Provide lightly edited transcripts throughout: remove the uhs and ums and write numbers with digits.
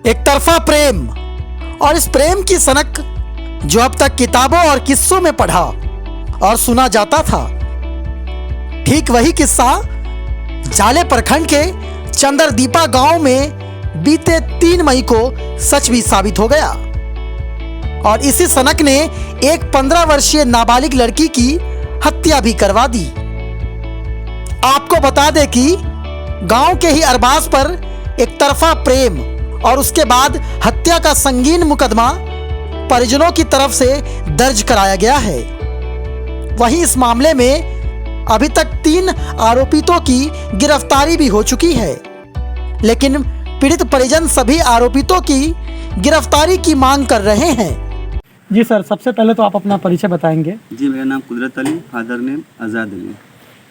एक तरफा प्रेम, और इस प्रेम की सनक जो अब तक किताबों और किस्सों में पढ़ा और सुना जाता था, ठीक वही किस्सा जाले प्रखंड के चंद्रदीपा गांव में बीते 3 मई को सच भी साबित हो गया। और इसी सनक ने एक 15 वर्षीय नाबालिग लड़की की हत्या भी करवा दी। आपको बता दें कि गांव के ही अरबाज पर एक तरफा प्रेम और उसके बाद हत्या का संगीन मुकदमा परिजनों की तरफ से दर्ज कराया गया है। वहीं इस मामले में अभी तक 3 आरोपितों की गिरफ्तारी भी हो चुकी है, लेकिन पीड़ित परिजन सभी आरोपितों की गिरफ्तारी की मांग कर रहे हैं। जी सर, सबसे पहले तो आप अपना परिचय बताएंगे। जी, मेरा नाम कुदरत अली, फादर नेम आज़ाद अली।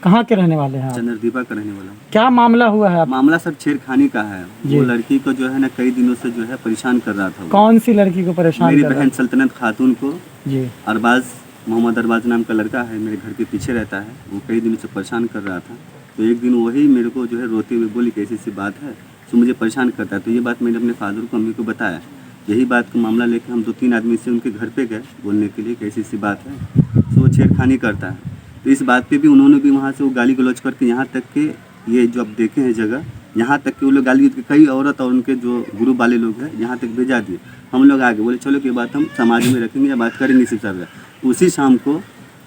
कहाँ के रहने वाले हैं आप? चंद्रदीपा का रहने वाला हूँ। क्या मामला हुआ है आप? मामला सर छेड़खानी का है। वो लड़की को जो है ना कई दिनों से जो है परेशान कर रहा था। कौन सी लड़की को परेशान मेरी कर रहा बहन सल्तनत खातून को। जी। अरबाज, मोहम्मद अरबाज नाम का लड़का है, मेरे घर के पीछे रहता है। वो कई दिनों से परेशान कर रहा था। तो एक दिन वही मेरे को जो है रोते हुए बोली कि ऐसी सी बात है, तो मुझे परेशान करता है। तो ये बात मैंने अपने फादर को, मम्मी को बताया। यही बात का मामला लेकर हम 2-3 आदमी से उनके घर पे गए बोलने के लिए कि ऐसी सी बात है। तो वो छेड़खानी करता है। तो इस बात पे भी उन्होंने भी वहाँ से वो गाली गलौज करके यहाँ तक के ये जो अब देखे हैं जगह, यहाँ तक कि वो लोग गाली कई औरत और उनके जो ग्रुप वाले लोग हैं यहाँ तक भेजा दिए। हम लोग आगे बोले चलो कि बात हम समाज में रखेंगे या बात करेंगे इसी सब। उसी शाम को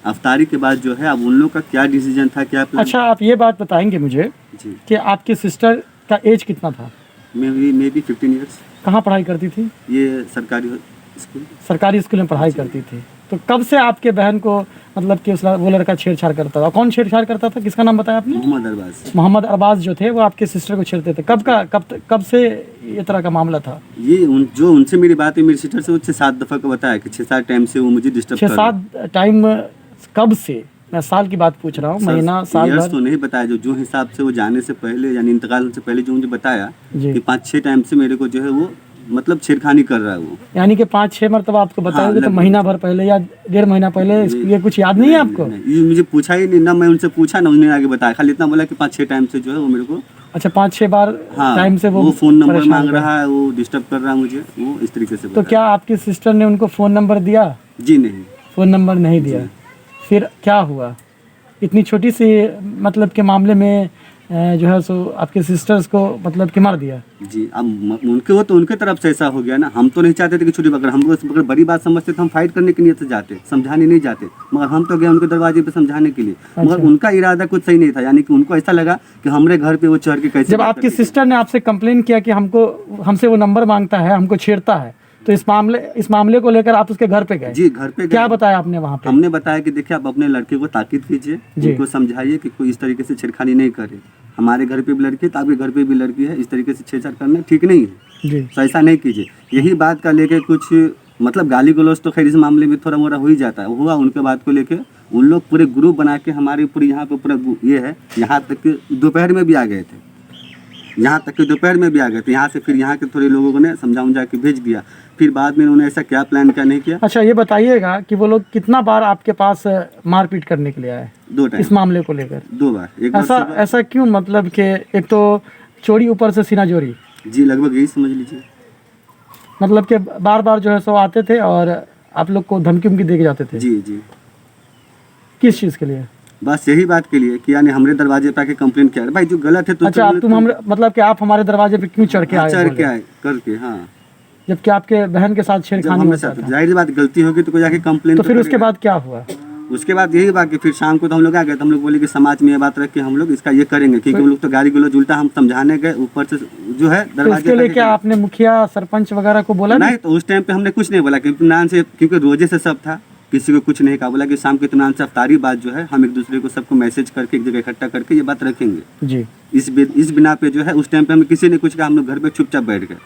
अफ्तारी के बाद जो है अब उन लोग का क्या डिसीजन था, क्या प्लान। अच्छा, आप ये बात बताएंगे मुझे जी कि आपकी सिस्टर का एज कितना था? May be 15 years. कहाँ पढ़ाई करती थी? ये सरकारी स्कूल। सरकारी स्कूल में पढ़ाई करती थी। तो कब से आपके बहन को मतलब कि वो लड़का छेड़छाड़ करता था? कौन छेड़छाड़ करता था? किसका नाम बताया आपने? मोहम्मद अरबाज। मोहम्मद अरबाज जो थे वो आपके सिस्टर को छेड़ते थे। कब से ये तरह का मामला था? ये जो उनसे मेरी बात है, मेरी सिस्टर से वो 6-7 दफ़ा का बताया कि 6-7 टाइम से वो मुझे डिस्टर्ब कर रहा है। 6-7 टाइम? कब से? मैं साल की बात पूछ रहा हूँ, महीना, साल भर? तो नहीं बताया। जो हिसाब से वो जाने से पहले यानी इंतकाल से पहले जो मुझे बताया जी। कि 5-6 टाइम से मेरे को जो है वो मतलब छेड़खानी कर रहा है वो। यानी कि 5-6 मरतबा आपको बताओगे? तो महीना भर पहले या 1.5 महीना पहले? ये कुछ याद नहीं है आपको? ये मुझे पूछा ही नहीं ना, मैं उनसे पूछा ना उन्होंने आगे बताया। खाली इतना बोला कि 5-6 टाइम से जो है वो मेरे को। अच्छा, 5-6 बार टाइम से वो फ़ोन नंबर मांग रहा है, वो डिस्टर्ब कर रहा है मुझे, वो इस तरीके से। तो क्या आपकी सिस्टर ने उनको फ़ोन नंबर दिया? जी नहीं, फ़ोन नंबर नहीं दिया। फिर क्या हुआ? इतनी छोटी सी मतलब के मामले में जो है सो आपके सिस्टर्स को मतलब कि मार दिया? जी। अब उनके वो तो उनके तरफ से ऐसा हो गया ना। हम तो नहीं चाहते थे कि छोटी बकर, हम अगर बड़ी बात समझते तो हम फाइट करने के लिए से जाते, समझाने नहीं जाते। मगर हम तो गए उनके दरवाजे पे समझाने के लिए। मगर उनका इरादा कुछ सही नहीं था, यानी कि उनको ऐसा लगा कि हमारे घर पे वो चढ़ के कैसे। जब आपकी सिस्टर ने आपसे कंप्लेन किया कि हमसे वो नंबर मांगता है, हमको छेड़ता है, तो इस मामले को लेकर आप उसके घर पे गए? जी, घर पे गए। क्या बताया आपने वहाँ पे? हमने बताया कि देखिए आप अपने लड़के को ताकीद कीजिए, उनको समझाइए कि कोई इस तरीके से छेड़खानी नहीं करे। हमारे घर पे भी लड़की है तो आपके घर पे भी लड़की है, इस तरीके से छेड़छाड़ करना ठीक नहीं है जी। तो ऐसा नहीं कीजिए। यही बात का लेके कुछ मतलब गाली गलौज तो खैर इस मामले में थोड़ा मोड़ा हो ही जाता है, हुआ। उनके बात को लेके उन लोग पूरे ग्रुप बना के हमारे पूरे यहाँ पे पूरा ये है, यहाँ तक कि दोपहर में भी आ गए थे। यहाँ तक कि दोपहर में भी आ गए थे। यहाँ से फिर यहाँ के थोड़े लोगों ने समझा के भेज दिया। फिर बाद में उन्होंने ऐसा क्या प्लान क्या नहीं किया। अच्छा, ये बताइएगा कि वो लोग कितना बार आपके पास मारपीट करने के लिए आए? 2 टाइम। इस मामले को लेकर 2 बार। ऐसा क्यों? मतलब कि एक तो चोरी, ऊपर से सीना जोरी। जी, लगभग यही समझ लीजिए। मतलब कि बार बार जो है सो आते थे और आप लोग को धमकी उमकी दे के जाते थे? जी जी। किस चीज़ के लिए? बस यही बात के लिए कि यानी हमारे दरवाजे पे आके कंप्लेन किया। भाई जो गलत है तो अच्छा, मतलब कि आप हमारे दरवाजे पे क्यों चढ़ के आए? करके हाँ। जबकि आपके बहन के साथ छेड़खानी होता था। जाहिर बात, गलती होगी तो कोई जाके कंप्लेन। तो फिर उसके बाद क्या हुआ? उसके बाद यही बात कि फिर शाम को तो हम लोग आ गए। तो हम लोग बोले कि समाज में ये बात रख के हम लोग इसका ये करेंगे, क्योंकि हम लोग तो गाली गलौज उल्टा हम समझाने गए, ऊपर से जो है दरवाजे। इसके लिए क्या आपने मुखिया सरपंच वगैरह को बोला? नहीं, तो उस टाइम पे हमने कुछ नहीं बोला, क्योंकि रोजे से सब था, किसी को कुछ नहीं कहा। बोला कि शाम के इत्मीनान से अफ्तारी बात जो है हम एक दूसरे को सबको मैसेज करके एक जगह इकट्ठा करके ये बात रखेंगे जी। इस बिना पे जो है उस टाइम पे हमें किसी ने कुछ कहा, हम लोग घर पे चुपचाप बैठ गए।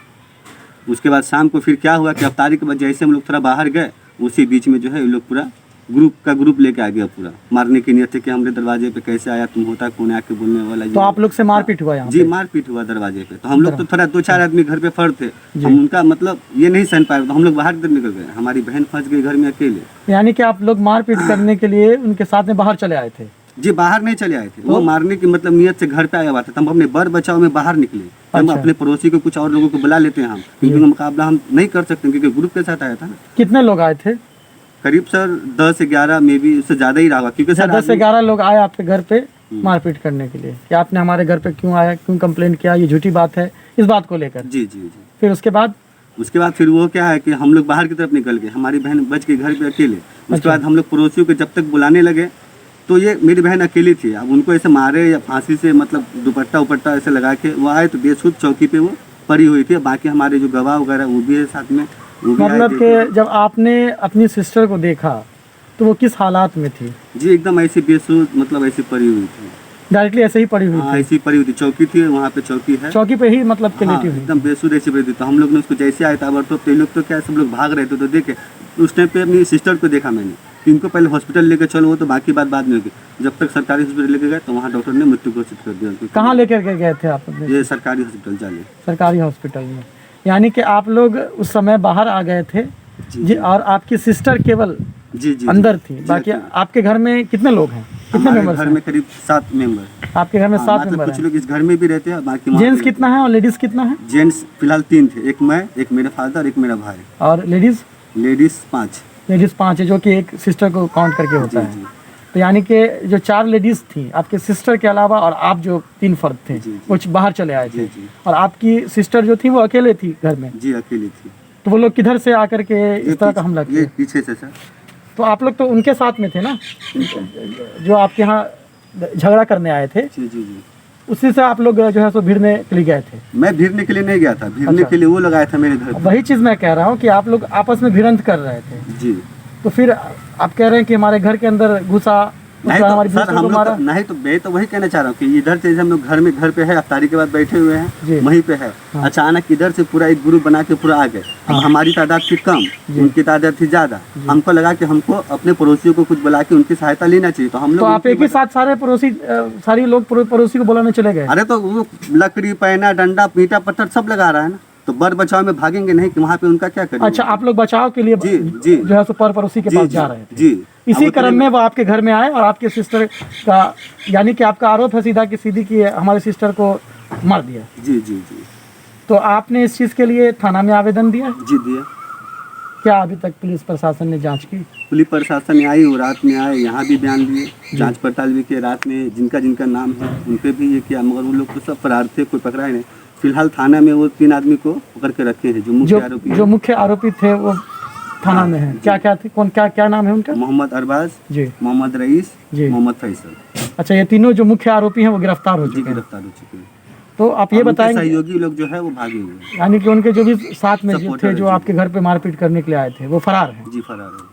उसके बाद शाम को फिर क्या हुआ कि अफ्तारी के बाद जैसे हम लोग थोड़ा बाहर गए, उसी बीच में जो है ये लोग पूरा ग्रुप लेके आ गया, पूरा मारने की नियत थी कि हमारे दरवाजे पे कैसे आया, तुम होता कौन आके बोलने वाला। तो आप लोग से मारपीट हुआ यहाँ? जी, मारपीट हुआ दरवाजे पे। तो हम लोग तो थोड़ा 2-4 आदमी घर पे फर्द थे, हम उनका मतलब ये नहीं सहन पाए, तो हम लोग बाहर निकल गए। हमारी बहन फंस गई घर में अकेले। यानी कि आप लोग मारपीट करने के लिए उनके साथ में बाहर चले आए थे? जी, बाहर नहीं चले आए थे। वो मारने की मतलब नियत से घर पे आया हुआ था। हम अपने बर बचाव में बाहर निकले, हम अच्छा। अपने पड़ोसी को कुछ और लोगों को बुला लेते हैं हम, क्योंकि मुकाबला हम नहीं कर सकते क्योंकि ग्रुप के साथ आया था ना। कितने लोग आए थे? करीब सर 10-11 में भी उससे ज़्यादा ही रहा होगा, क्योंकि सर 10 से 11 लोग आए आपके घर पे मारपीट करने के लिए कि आपने हमारे घर पे क्यों आया, क्यों कंप्लेन किया, ये झूठी बात है, इस बात को लेकर। जी जी जी। फिर उसके बाद फिर वो क्या है कि हम लोग बाहर की तरफ निकल गए, हमारी बहन बच गई घर पे अकेले। उसके अच्छा। बाद हम लोग पड़ोसियों को जब तक बुलाने लगे तो ये मेरी बहन अकेली थी। अब उनको ऐसे मारे या फांसी से मतलब दुपट्टा उपट्टा ऐसे लगा के वो आए तो बेसुध चौकी पे वो पड़ी हुई थी। बाकी हमारे जो गवाह वगैरह वो भी है साथ में, वो भी आए मतलब थे। कि जब आपने अपनी सिस्टर को देखा तो वो किस हालात में थी? जी एकदम ऐसी बेसुध मतलब ऐसी पड़ी हुई थी। डायरेक्टली ऐसे ही पड़ी हुई हाँ थी? ऐसी पड़ी हुई थी, चौकी थी वहाँ पे, चौकी है चौकी पे ही मतलब कि हाँ, लेटी हुई? एकदम बेसुध ऐसी पड़ी थी। तो हम लोग ने उसको जैसे आया था तो ये लोग तो क्या सब लोग भाग रहे थे, तो देखे उस टाइम पे अपनी सिस्टर को देखा मैंने कि इनको पहले हॉस्पिटल लेके चलो, वो तो बाकी बात बाद में होगी। जब तक सरकारी हॉस्पिटल लेके गए तो वहाँ डॉक्टर ने मृत्यु घोषित कर दिया उनको। कहाँ लेकर के गए थे आप अपने? ये सरकारी हॉस्पिटल जाले। सरकारी हॉस्पिटल में। यानी कि आप लोग उस समय बाहर आ गए थे जी, और आपकी सिस्टर केवल जी जी अंदर थी, जी, बाकी जी। आपके घर में कितने लोग हैं, कितने हमारे मेंबर्स घर हैं? में करीब 7 मेंबर। आपके घर में 7 मतलब मेंबर कुछ हैं। लोग इस घर में भी रहते हैं, बाकी वहाँ जेंट्स पे कितना है और लेडीज कितना है? रहते हैं। जेंट्स फिलहाल 3 थे, एक मैं, एक मेरा फादर, एक मेरा भाई। और लेडीज? लेडीज 5। लेडीज 5 है, जो कि एक सिस्टर को काउंट करके होता जी है। जी तो यानी कि जो 4 लेडीज थी आपके सिस्टर के अलावा और आप जो 3 फर्द थे जी, जी। वो बाहर चले आए थे, जी, जी। और आपकी सिस्टर जो थी वो अकेले थी घर में। जी अकेली थी। तो वो लोग किधर से आकर के ये इस तरह का पीछे- हमला ये किया? पीछे से सर। तो आप लोग तो उनके साथ में थे ना, जो आपके यहाँ झगड़ा करने आए थे, जी जी जी। उसी से आप लोग जो है सो भिड़ने के लिए गए थे? मैं भिड़ने के लिए नहीं गया था, भिड़ने अच्छा। के लिए वो लगाया था मेरे घर पे। वही चीज़ मैं कह रहा हूँ कि आप लोग आपस में भिड़ंत कर रहे थे, जी तो फिर आप कह रहे हैं कि हमारे घर के अंदर घुसा, उसके नहीं बाद तो हमारी सर सिस्टर हम को लोग मारा। नहीं तो मैं तो वही कहना चाह रहा हूँ कि इधर से हम लोग घर पे है, अफ्तारी के बाद बैठे हुए जी। हैं, वहीं पे है। हाँ। अचानक इधर से पूरा एक ग्रुप बना के पूरा आ गए। अब हाँ। हमारी तादाद थी कम, जी। उनकी तादाद थी ज्यादा। हमको लगा कि हमको अपने पड़ोसियों को कुछ बुला के उनकी सहायता लेना चाहिए, तो हम लोग तो आप एक ही साथ सारे पड़ोसी सारे लोग पड़ोसी को बुलाने चले गए? अरे तो वो लकड़ी पैना डंडा पीटा पत्थर सब लगा रहा है ना, तो बर बचाव में भागेंगे नहीं कि वहाँ पे उनका क्या करेंगे। अच्छा, आप लोग बचाव के लिए जी, जी। जो है सो पड़ोसी के जी, पास जी, जा रहे थे? जी। इसी अब क्रम में वो आपके घर में आए और आपके सिस्टर का, यानी कि आपका आरोप है सीधा कि सीधी कि हमारे सिस्टर को मार दिया। जी जी जी तो आपने इस चीज़ के लिए थाना में आवेदन दिया? जी दिया। क्या अभी तक पुलिस प्रशासन ने जांच की? पुलिस प्रशासन आई, वो रात में आए, यहाँ भी बयान दिए, जांच पड़ताल भी किए। रात में जिनका जिनका नाम है उन पे भी ये किया, मगर वो लोग तो सब फरार थे, कोई पकड़ा ही नहीं। फिलहाल थाना में वो 3 आदमी को पकड़ के रखे हैं जो मुख्य आरोपी जो मुख्य आरोपी थे वो थाना में है। क्या क्या थे, कौन क्या क्या नाम है उनका? मोहम्मद अरबाज, जी मोहम्मद रईस, जी। मोहम्मद फैसल। अच्छा, ये तीनों जो मुख्य आरोपी हैं वो गिरफ्तार हो जी चुके हैं। गिरफ्तार हो चुके हैं। तो आप ये और उनके बताएंगे, सहयोगी लोग जो है वो भागे हुए हैं। यानी कि उनके जो भी साथ में जो सपोर्टर थे, है, जो जी। आपके घर पे मारपीट करने के लिए आए थे, वो फरार हैं। जी फरार है।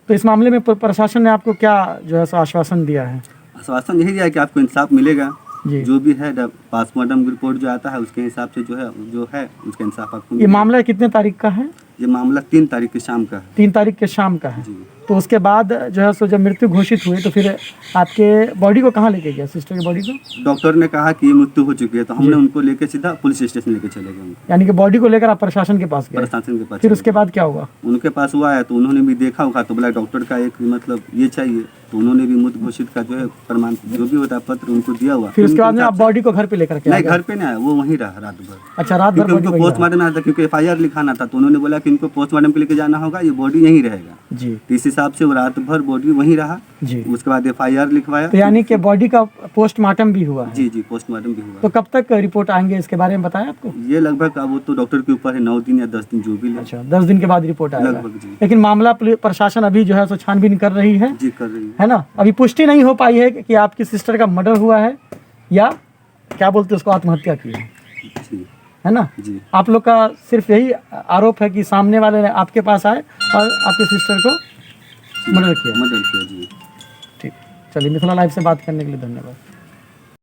तो इस मामले में प्रशासन ने आपको क्या जो है सो आश्वासन दिया है? आश्वासन यही दिया है कि आपको इंसाफ मिलेगा, जी। जो भी है पोस्टमार्टम रिपोर्ट जो आता है उसके हिसाब से जो है उसका इंसाफ आपको ये मिलेगा। मामला कितने तारीख का है? ये मामला 3 तारीख की शाम का है। 3 तारीख के शाम का है। जी तो उसके बाद जो है सो जब मृत्यु घोषित हुई तो फिर आपके बॉडी को कहाँ लेके गया, सिस्टर की बॉडी को? डॉक्टर ने कहा कि ये मृत्यु हो चुकी है, तो हमने उनको लेके सीधा पुलिस स्टेशन लेके चले गए उनको, यानी कि बॉडी को लेकर आप प्रशासन के पास गए? प्रशासन के पास फिर चले उसके बाद क्या हुआ? गए। उनके पास हुआ है तो उन्होंने भी देखा होगा, तो बोला डॉक्टर का एक मतलब ये चाहिए, तो उन्होंने भी मृत घोषित का जो है प्रमाण जो भी होता है पत्र उनको दिया हुआ। फिर उसके बाद में आप बॉडी को घर पे लेकर के आ नहीं गए? घर पे नहीं आया, वो वहीं रहा रात भर। अच्छा, रात भर क्योंकि बॉडी उनको वहीं रहा। पोस्टमार्टम आना था, क्योंकि FIR लिखाना था, तो उन्होंने बोला कि इनको पोस्टमार्टम के लेके जाना होगा, ये बॉडी यहीं रहेगा। जी तो इस हिसाब से वो रात भर बॉडी वहीं रहा। जी। उसके बाद FIR लिखवाया। तो यानी कि बॉडी का पोस्टमार्टम भी हुआ है? जी जी पोस्टमार्टम भी हुआ। तो कब तक रिपोर्ट आएंगे इसके बारे में बताया आपको? ये लगभग अब वो तो डॉक्टर के ऊपर है, 9 दिन या 10 दिन जो भी ले। अच्छा, 10 दिन के बाद रिपोर्ट आएगा। लगभग जी। लेकिन मामला प्रशासन अभी जो है सो छानबीन कर रही है, जी कर रही है। है ना? अभी पुष्टि नहीं हो पाई है कि आपकी सिस्टर का मर्डर हुआ है या क्या बोलते हैं उसको, आत्महत्या की है जी ना? जी आप लोग का सिर्फ यही आरोप है कि सामने वाले ने आपके पास आए और आपके सिस्टर को मर्डर किया। मर्डर किया जी। ठीक, चलिए, मिथिला लाइव से बात करने के लिए धन्यवाद।